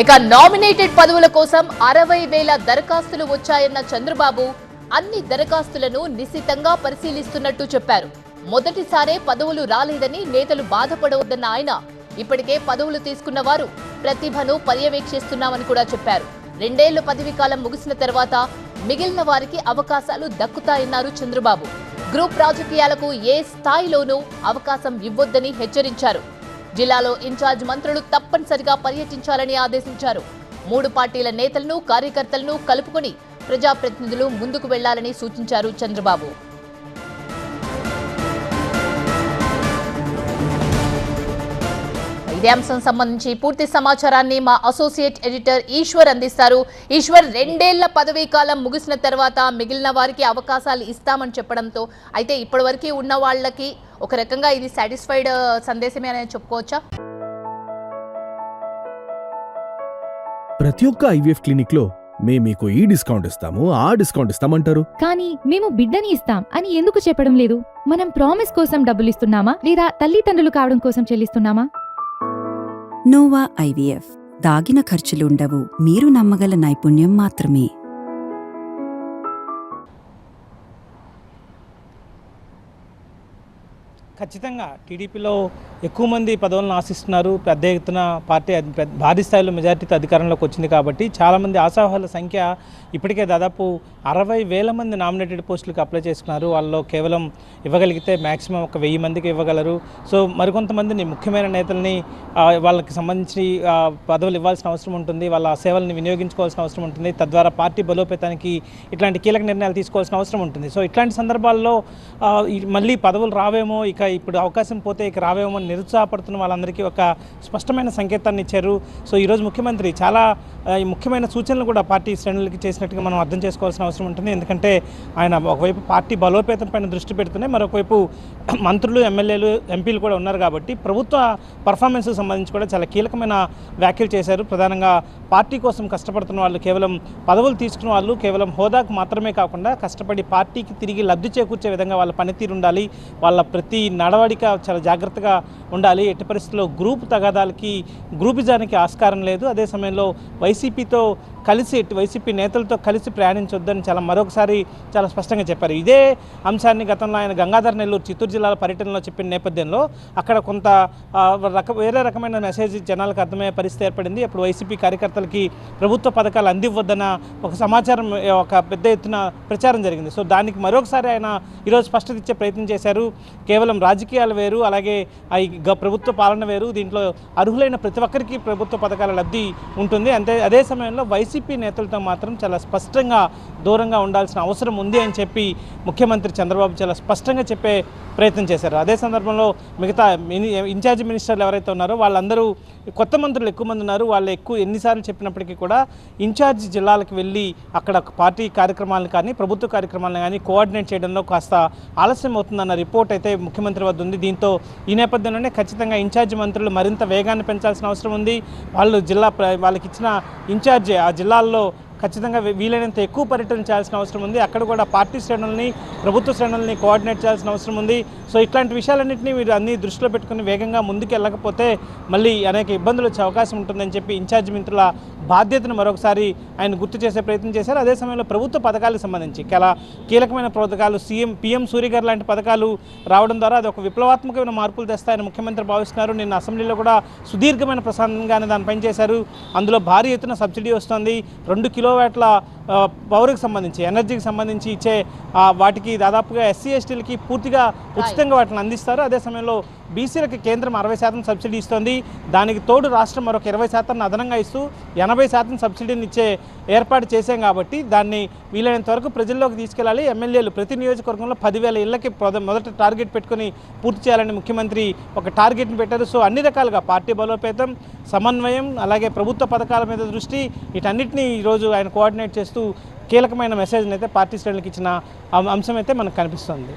ఇక నామినేటెడ్ పదవుల కోసం 60,000 దరఖాస్తులు వచ్చాయన్న చంద్రబాబు అన్ని దరఖాస్తులను నిశితంగా పరిశీలిస్తున్నట్టు చెప్పారు. మొదటిసారే పదవులు రాలేదని నేతలు బాధపడవద్దన్న ఆయన ఇప్పటికే పదవులు తీసుకున్న వారు ప్రతిభను పర్యవేక్షిస్తున్నామని కూడా చెప్పారు. 2 ఏళ్ల పదవీ కాలం ముగిసిన తర్వాత మిగిలిన వారికి అవకాశాలు దక్కుతాయన్నారు చంద్రబాబు. గ్రూప్ రాజకీయాలకు ఏ స్థాయిలోనూ అవకాశం ఇవ్వొద్దని హెచ్చరించారు. జిల్లాలో ఇన్ఛార్జ్ మంత్రులు తప్పనిసరిగా పర్యటించాలని ఆదేశించారు. 3 పార్టీల నేతలను కార్యకర్తలను కలుపుకొని ప్రజాప్రతినిధులు ముందుకు వెళ్లాలని సూచించారు చంద్రబాబు. ఇదే అంశం సంబంధించి పూర్తి సమాచారాన్ని మా అసోసియేట్ ఎడిటర్ ఈశ్వర్ అందిస్తారు. ఈశ్వర్, 2 ఏళ్ల పదవీ కాలం ముగిసిన తర్వాత మిగిలిన వారికి అవకాశాలు ఇస్తామని చెప్పడంతో అయితే ఇప్పటివరకు ఉన్న వాళ్ళకి ఒక రకంగా ఇది సాటిస్ఫైడ్ సందేశమే అనేది చెప్పుకోవచ్చా? ప్రతి ఒక్క ఐవీఎఫ్ క్లినిక్ లో మేము మీకు ఈ డిస్కౌంట్ ఇస్తాము, ఆ డిస్కౌంట్ ఇస్తామంటారు. కానీ మేము బిడ్డని ఇస్తాం అని ఎందుకు చెప్పడం లేదు? మనం ప్రామిస్ కోసం డబ్బులు ఇస్తున్నామా లేదా తల్లిదండ్రులు కావడం కోసం చెల్లిస్తున్నామా? నోవా ఐవీఎఫ్ దాగిన ఖర్చులుండవు, మీరు నమ్మగల నైపుణ్యం మాత్రమే. ఖచ్చితంగా టీడీపీలో ఎక్కువ మంది పదవులను ఆశిస్తున్నారు. పెద్ద ఎత్తున పార్టీ భారీ స్థాయిలో మెజార్టీతో అధికారంలోకి వచ్చింది కాబట్టి చాలామంది ఆశావాహుల సంఖ్య ఇప్పటికే దాదాపు 60,000 మంది నామినేటెడ్ పోస్టులకు అప్లై చేసుకున్నారు. వాళ్ళలో కేవలం ఇవ్వగలిగితే మ్యాక్సిమం ఒక 1000 మందికి ఇవ్వగలరు. సో మరికొంతమందిని ముఖ్యమైన నేతల్ని వాళ్ళకి సంబంధించి పదవులు ఇవ్వాల్సిన అవసరం ఉంటుంది, వాళ్ళ సేవలను వినియోగించుకోవాల్సిన అవసరం ఉంటుంది. తద్వారా పార్టీ బలోపేతానికి ఇట్లాంటి కీలక నిర్ణయాలు తీసుకోవాల్సిన అవసరం ఉంటుంది. సో ఇట్లాంటి సందర్భాల్లో మళ్ళీ పదవులు రావేమో, ఇక ఇప్పుడు అవకాశం పోతే ఇక రావేమో నిరుత్సాహపడుతున్న వాళ్ళందరికీ ఒక స్పష్టమైన సంకేతాన్ని ఇచ్చారు. సో ఈరోజు ముఖ్యమంత్రి చాలా ముఖ్యమైన సూచనలు కూడా పార్టీ శ్రేణులకి చేసినట్టుగా మనం అర్థం చేసుకోవాల్సిన అవసరం ఉంటుంది. ఎందుకంటే ఆయన ఒకవైపు పార్టీ బలోపేతం పైన దృష్టి పెడుతున్నాయి, మరొకవైపు మంత్రులు, ఎమ్మెల్యేలు, ఎంపీలు కూడా ఉన్నారు కాబట్టి ప్రభుత్వ పర్ఫార్మెన్స్కి సంబంధించి కూడా చాలా కీలకమైన వ్యాఖ్యలు చేశారు. ప్రధానంగా పార్టీ కోసం కష్టపడుతున్న వాళ్ళు, కేవలం పదవులు తీసుకున్న వాళ్ళు కేవలం హోదాకు మాత్రమే కాకుండా కష్టపడి పార్టీకి తిరిగి లబ్ధి చేకూర్చే విధంగా వాళ్ళ పనితీరు ఉండాలి, వాళ్ళ ప్రతి నడవడిక చాలా జాగ్రత్తగా ఉండాలి. ఎట్టి పరిస్థితుల్లో గ్రూప్ తగాదాలకి, గ్రూపిజానికి ఆస్కారం లేదు. అదే సమయంలో వైసీపీతో కలిసి, వైసీపీ నేతలతో కలిసి ప్రయాణించొద్దని మరొకసారి చాలా స్పష్టంగా చెప్పారు. ఇదే అంశాన్ని గతంలో ఆయన గంగాధర్ నెల్లూరు, చిత్తూరు జిల్లాల పర్యటనలో చెప్పిన నేపథ్యంలో అక్కడ కొంత వేరే రకమైన మెసేజ్ జనాలకు అర్థమయ్యే పరిస్థితి ఏర్పడింది. అప్పుడు వైసీపీ కార్యకర్తలకి ప్రభుత్వ పథకాలు అందివ్వద్దన్న ఒక సమాచారం, ఒక పెద్ద ఎత్తున ప్రచారం జరిగింది. సో దానికి మరొకసారి ఆయన ఈరోజు స్పష్టత ఇచ్చే ప్రయత్నం చేశారు. కేవలం రాజకీయాలు వేరు, అలాగే ప్రభుత్వ పాలన వేరు, దీంట్లో అర్హులైన ప్రతి ఒక్కరికి ప్రభుత్వ పథకాల లబ్ధి ఉంటుంది. అదే సమయంలో వైసీపీ నేతలతో మాత్రం చాలా స్పష్టంగా దూరంగా ఉండాల్సిన అవసరం ఉంది అని చెప్పి ముఖ్యమంత్రి చంద్రబాబు చాలా స్పష్టంగా చెప్పే ప్రయత్నం చేశారు. అదే సందర్భంలో మిగతా ఇన్ఛార్జ్ మినిస్టర్లు ఎవరైతే ఉన్నారో వాళ్ళందరూ, కొత్త మంత్రులు ఎక్కువ మంది ఉన్నారు, వాళ్ళు ఎన్నిసార్లు చెప్పినప్పటికీ కూడా ఇన్ఛార్జ్ జిల్లాలకు వెళ్ళి అక్కడ పార్టీ కార్యక్రమాలను కానీ ప్రభుత్వ కార్యక్రమాలను కానీ కోఆర్డినేట్ చేయడంలో కాస్త ఆలస్యం అవుతుందన్న రిపోర్ట్ అయితే ముఖ్యమంత్రి వద్ద ఉంది. దీంతో ఈ నేపథ్యంలోనే ఖచ్చితంగా ఇన్ఛార్జ్ మంత్రులు మరింత వేగాన్ని పెంచాల్సిన అవసరం ఉంది. వాళ్ళకి ఇచ్చిన ఇన్ఛార్జ్ ఆ జిల్లాల్లో ఖచ్చితంగా వీలైనంత ఎక్కువ పర్యటన చేయాల్సిన అవసరం ఉంది. అక్కడ కూడా పార్టీ శ్రేణుల్ని, ప్రభుత్వ శ్రేణుల్ని కోఆర్డినేట్ చేయాల్సిన అవసరం ఉంది. సో ఇట్లాంటి విషయాలన్నింటినీ మీరు అన్ని దృష్టిలో పెట్టుకుని వేగంగా ముందుకు వెళ్ళకపోతే మళ్ళీ అనేక ఇబ్బందులు వచ్చే అవకాశం ఉంటుందని చెప్పి ఇన్ఛార్జ్ మంత్రుల బాధ్యతను మరొకసారి ఆయన గుర్తు చేసే ప్రయత్నం చేశారు. అదే సమయంలో ప్రభుత్వ పథకాలకు సంబంధించి చాలా కీలకమైన పథకాలు, పీఎం సూర్య గారు లాంటి పథకాలు రావడం ద్వారా అది ఒక విప్లవాత్మకమైన మార్పులు తెస్తాయని ముఖ్యమంత్రి భావిస్తున్నారు. నిన్న అసెంబ్లీలో కూడా సుదీర్ఘమైన ప్రసంగాన్ని దానిపైన చేశారు. అందులో భారీ ఎత్తున సబ్సిడీ వస్తుంది. 2 కిలోవాట్ల పవర్కి సంబంధించి, ఎనర్జీకి సంబంధించి ఇచ్చే వాటికి దాదాపుగా ఎస్సీ ఎస్టీలకి పూర్తిగా ఉచితంగా వాటిని అందిస్తారు. అదే సమయంలో బీసీలకి కేంద్రం 60% సబ్సిడీ ఇస్తుంది. దానికి తోడు రాష్ట్రం మరొక 20% అదనంగా ఇస్తూ 80% సబ్సిడీని ఇచ్చే ఏర్పాటు చేశాం కాబట్టి దాన్ని వీలైనంత వరకు ప్రజల్లోకి తీసుకెళ్ళాలి. ఎమ్మెల్యేలు ప్రతి నియోజకవర్గంలో 10,000 ఇళ్లకి మొదట టార్గెట్ పెట్టుకుని పూర్తి చేయాలని ముఖ్యమంత్రి ఒక టార్గెట్ని పెట్టారు. సో అన్ని రకాలుగా పార్టీ బలోపేతం, సమన్వయం, అలాగే ప్రభుత్వ పథకాల మీద దృష్టి, వీటన్నిటిని ఈరోజు ఆయన కోఆర్డినేట్ చేస్తూ కీలకమైన మెసేజ్ని అయితే పార్టీ శ్రేణులకు ఇచ్చిన అంశం అయితే మనకు కనిపిస్తుంది.